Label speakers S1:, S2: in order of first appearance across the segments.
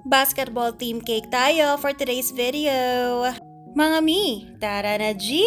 S1: Basketball team cake tayo for today's video. Mga mi, tara na G!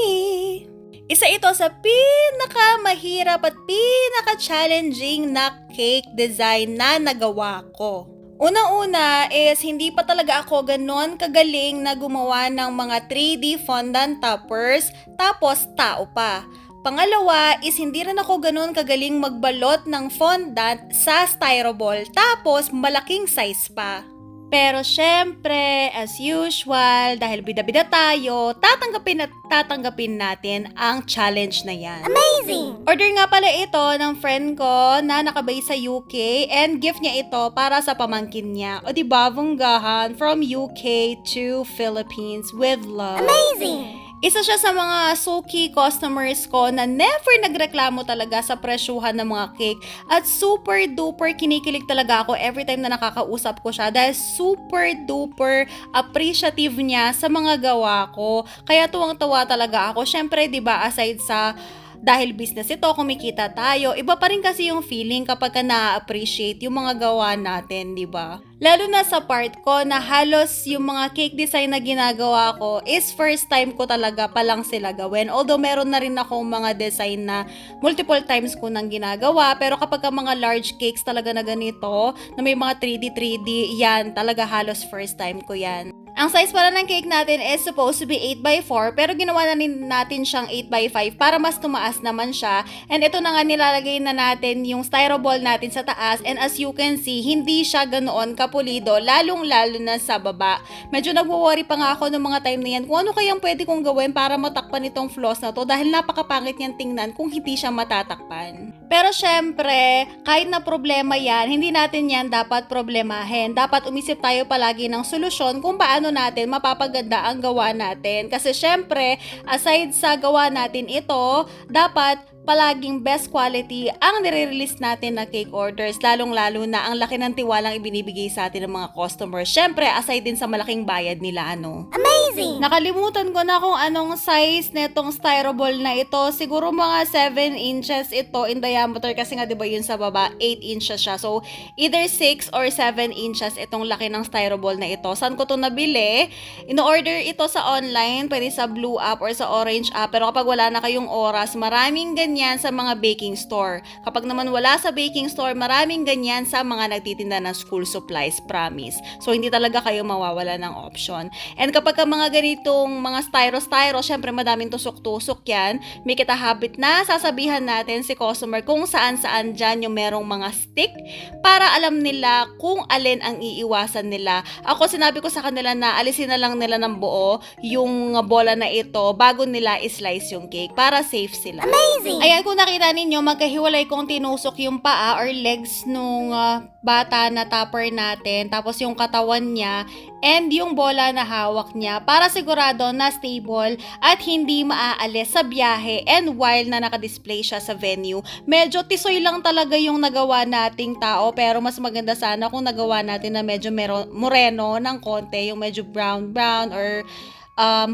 S1: Isa ito sa pinakamahirap at pinaka-challenging na cake design na nagawa ko. Una-una is hindi pa talaga ako ganon kagaling na gumawa ng mga 3D fondant toppers tapos tao pa. Pangalawa is hindi rin ako ganon kagaling magbalot ng fondant sa styrofoam tapos malaking size pa. Pero syempre, as usual, dahil bida-bida tayo, tatanggapin natin ang challenge na yan.
S2: Amazing!
S1: Order nga pala ito ng friend ko na nakabase sa UK and gift niya ito para sa pamangkin niya. O diba, bonggahan, from UK to Philippines with love.
S2: Amazing!
S1: Isa siya sa mga suki customers ko na never nagreklamo talaga sa presyuhan ng mga cake at super duper kinikilig talaga ako every time na nakakausap ko siya dahil super duper appreciative niya sa mga gawa ko. Kaya tuwang-tuwa talaga ako. Syempre, 'di ba, aside sa dahil business ito, kumikita tayo, iba pa rin kasi yung feeling kapag ka na-appreciate yung mga gawa natin, di ba? Lalo na sa part ko na halos yung mga cake design na ginagawa ko is first time ko talaga palang sila gawin. Although meron na rin akong mga design na multiple times ko nang ginagawa, pero kapag ka mga large cakes talaga na ganito, na may mga 3D, yan, talaga halos first time ko yan. Ang size pala ng cake natin is supposed to be 8x4 pero ginawa na natin siyang 8x5 para mas tumaas naman siya. And ito na nga nilalagay na natin yung styrofoam natin sa taas and as you can see, hindi siya ganoon kapulido lalong-lalo na sa baba. Medyo nagwo-worry pa nga ako ng mga time na yan kung ano kayang pwede kong gawin para matakpan itong flaws na to dahil napakapangit niyang tingnan kung hindi siya matatakpan. Pero syempre, kahit na problema yan, hindi natin yan dapat problemahin. Dapat umisip tayo palagi ng solusyon kung paano natin mapapaganda ang gawa natin. Kasi syempre, aside sa gawa natin ito, dapat palaging best quality ang nire-release natin na cake orders, lalong-lalo na ang laki ng tiwalang ibinibigay sa atin ng mga customers. Syempre, aside din sa malaking bayad nila, ano.
S2: Amazing!
S1: Nakalimutan ko na kung anong size netong styrofoam na ito. Siguro mga 7 inches ito in diameter kasi nga 'di ba yun sa baba 8 inches siya. So either 6 or 7 inches itong laki ng styrofoam na ito. Saan ko to nabili? In-order ito sa online, pwede sa Blue app or sa Orange app. Pero kapag wala na kayong oras, maraming ganyan sa mga baking store. Kapag naman wala sa baking store, maraming ganyan sa mga nagtitinda ng school supplies, promise. So hindi talaga kayo mawawala ng option. And kapag mga ganitong mga styro, syempre madaming tusok-tusok yan. Make it a habit na sasabihan natin si customer kung saan-saan dyan yung merong mga stick para alam nila kung alin ang iiwasan nila. Ako sinabi ko sa kanila na alisin na lang nila ng buo yung bola na ito bago nila islice yung cake para safe sila.
S2: Amazing!
S1: Ayan, kung nakita ninyo, magkahiwalay kong tinusok yung paa or legs nung bata na topper natin, tapos yung katawan niya and yung bola na hawak niya para sigurado na stable at hindi maaalis sa biyahe and while na nakadisplay siya sa venue. Medyo tisoy lang talaga yung nagawa nating tao pero mas maganda sana kung nagawa natin na medyo moreno ng konti, yung medyo brown or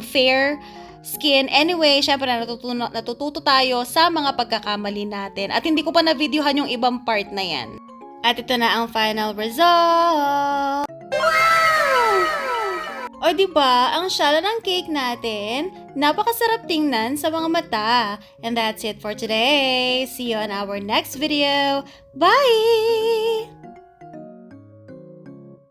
S1: fair skin. Anyway, syempre natututo tayo sa mga pagkakamali natin at hindi ko pa na-videohan yung ibang part na yan. At ito na ang final result!
S2: Wow!
S1: O diba, ang shala ng cake natin, napakasarap tingnan sa mga mata. And that's it for today. See you on our next video. Bye!